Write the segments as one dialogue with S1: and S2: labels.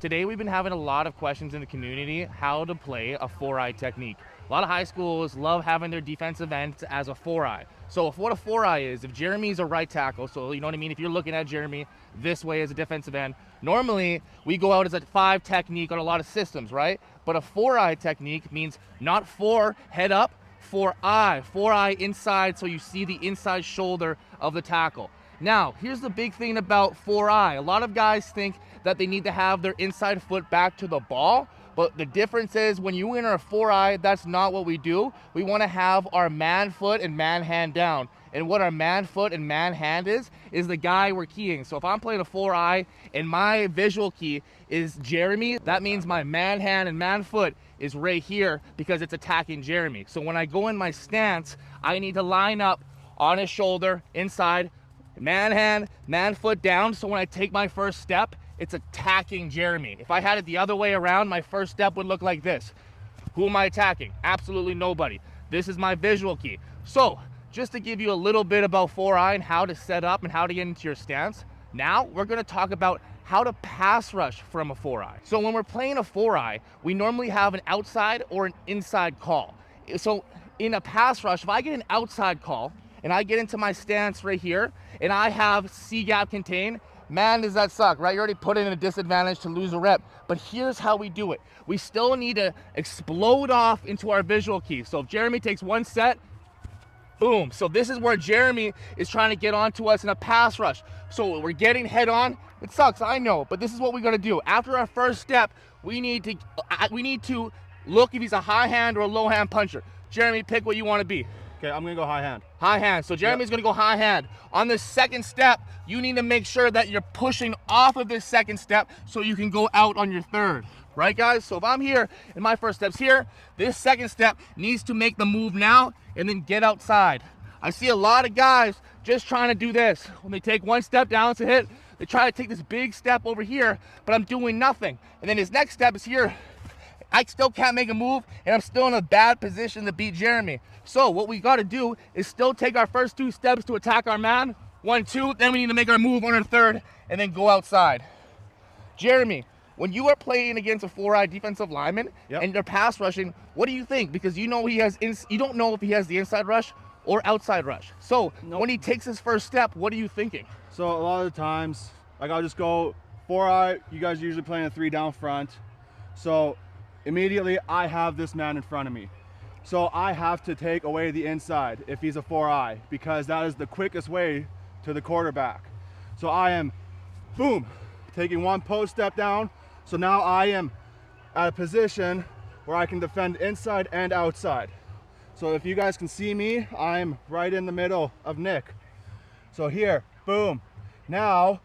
S1: Today we've been having a lot of questions in the community how to play a 4-eye technique. A lot of high schools love having their defensive end as a 4-eye. So if what a 4-eye is, if Jeremy's a right tackle, so you know what I mean, if you're looking at Jeremy this way as a defensive end, normally we go out as a 5 technique on a lot of systems, right? But a 4-eye technique means not 4 head up, 4-eye, 4-eye inside, so you see the inside shoulder of the tackle. Now, here's the big thing about 4-eye. A lot of guys think that they need to have their inside foot back to the ball, but the difference is when you enter a 4-eye, that's not what we do. We want to have our man foot and man hand down. And what our man foot and man hand is the guy we're keying. So if I'm playing a 4-eye and my visual key is Jeremy, that means my man hand and man foot is right here because it's attacking Jeremy. So when I go in my stance, I need to line up on his shoulder, inside, man hand, man foot down. So when I take my first step, it's attacking Jeremy. If I had it the other way around, my first step would look like this. Who am I attacking? Absolutely nobody. This is my visual key. So just to give you a little bit about 4-eye and how to set up and how to get into your stance, now we're gonna talk about how to pass rush from a 4-eye. So when we're playing a 4-eye, we normally have an outside or an inside call. So in a pass rush, if I get an outside call and I get into my stance right here and I have C-gap contain, man, does that suck, right? You already put it in a disadvantage to lose a rep. But here's how we do it. We still need to explode off into our visual key. So if Jeremy takes one set, boom. So this is where Jeremy is trying to get onto us in a pass rush. So we're getting head on. It sucks, I know, but this is what we gotta do. After our first step, we need to look if he's a high hand or a low hand puncher. Jeremy, pick what you want to be.
S2: Okay, I'm gonna go high hand.
S1: High hand. So Jeremy's gonna go high hand. On the second step, you need to make sure that you're pushing off of this second step so you can go out on your third. Right, guys? So if I'm here and my first step's here, this second step needs to make the move now and then get outside. I see a lot of guys just trying to do this. When they take one step down to hit, they try to take this big step over here, but I'm doing nothing. And then his next step is here. I still can't make a move, and I'm still in a bad position to beat Jeremy. So what we got to do is still take our first 2 steps to attack our man. 1, 2, then we need to make our move on our third, and then go outside. Jeremy, when you are playing against a 4-eye defensive lineman and they're pass rushing, what do you think? Because you know you don't know if he has the inside rush or outside rush. So when he takes his first step, what are you thinking?
S2: So a lot of the times, like I'll just go 4-eye. You guys are usually playing a 3 down front. So immediately I have this man in front of me. So I have to take away the inside if he's a 4-eye, because that is the quickest way to the quarterback. So I am, boom, taking 1 post step down. So now I am at a position where I can defend inside and outside. So if you guys can see me, I'm right in the middle of Nick. So here, boom. Now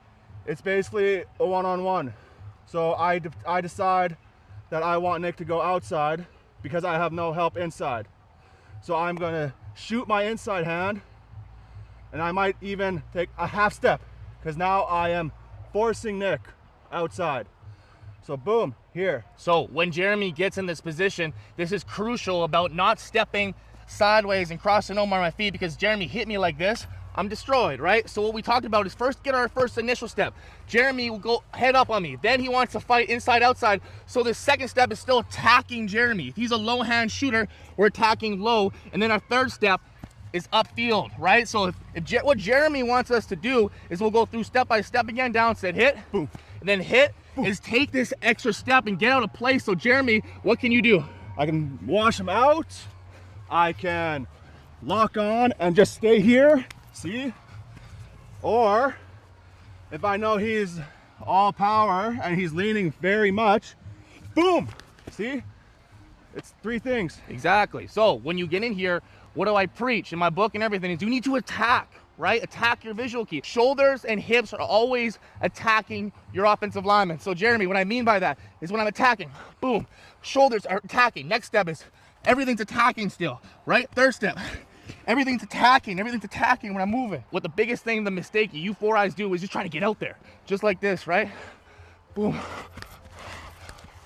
S2: it's basically a one-on-one. So I decide that I want Nick to go outside because I have no help inside. So I'm gonna shoot my inside hand, and I might even take a half step because now I am forcing Nick outside. So boom, here.
S1: So when Jeremy gets in this position, this is crucial about not stepping sideways and crossing over my feet, because Jeremy hit me like this, I'm destroyed, right? So what we talked about is first get our first initial step. Jeremy will go head up on me. Then he wants to fight inside, outside. So the second step is still attacking Jeremy. If he's a low hand shooter, we're attacking low. And then our third step is upfield, right? So what Jeremy wants us to do is we'll go through step by step again, down, set, hit, boom. And then hit is take this extra step and get out of place. So Jeremy, what can you do?
S2: I can wash him out. I can lock on and just stay here, see? Or if I know he's all power and he's leaning very much, boom, see? It's 3 things.
S1: Exactly. So when you get in here, what do I preach in my book and everything is you need to attack, right? Attack your visual key. Shoulders and hips are always attacking your offensive lineman. So Jeremy, what I mean by that is when I'm attacking, boom, shoulders are attacking. Next step is everything's attacking still, right? Third step, everything's attacking when I'm moving. What the biggest thing, the mistake you 4-eyes do is just try to get out there. Just like this, right? Boom.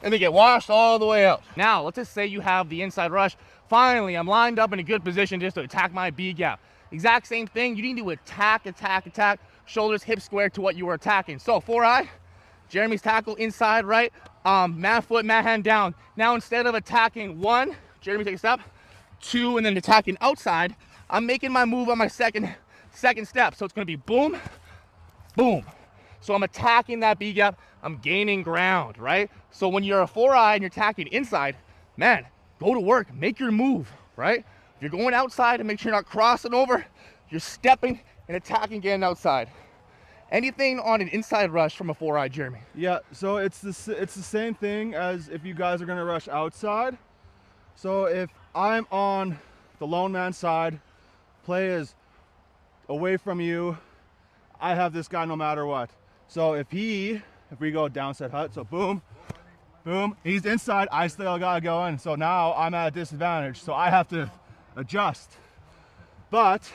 S1: And they get washed all the way out. Now, let's just say you have the inside rush. Finally, I'm lined up in a good position just to attack my B gap. Exact same thing, you need to attack, shoulders, hips square to what you were attacking. So 4-eye, Jeremy's tackle inside, right? Man foot, man hand down. Now instead of attacking 1, Jeremy take a step, 2, and then attacking outside, I'm making my move on my second step. So it's gonna be boom, boom. So I'm attacking that B gap, I'm gaining ground, right? So when you're a 4-eye and you're attacking inside, man, go to work, make your move, right? If you're going outside and make sure you're not crossing over, you're stepping and attacking, getting outside. Anything on an inside rush from a 4-eye, Jeremy?
S2: Yeah, so it's the same thing as if you guys are gonna rush outside. So if I'm on the lone man side, play is away from you, I have this guy no matter what. So if we go down set hut, so boom, boom, he's inside, I still gotta go in. So now I'm at a disadvantage, so I have to adjust. But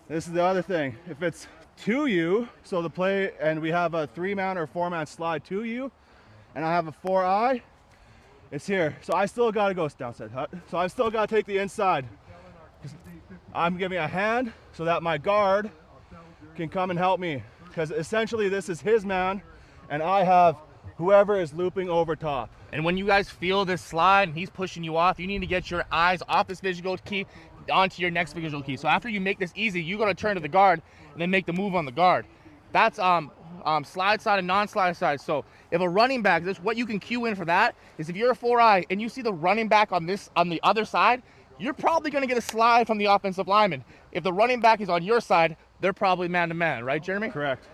S2: this is the other thing. If it's to you, so the play, and we have a 3-man or 4-man slide to you, and I have a 4-eye, it's here. So I still gotta go down set hut. So I still gotta take the inside. I'm giving a hand so that my guard can come and help me. Because essentially this is his man, and I have whoever is looping over top.
S1: And when you guys feel this slide and he's pushing you off, you need to get your eyes off this visual key onto your next visual key. So after you make this easy, you gotta turn to the guard and then make the move on the guard. That's slide side and non-slide side. So if a running back, this what you can cue in for that is if you're a 4-eye and you see the running back on the other side, you're probably gonna get a slide from the offensive lineman. If the running back is on your side, they're probably man to man, right, Jeremy?
S2: Correct.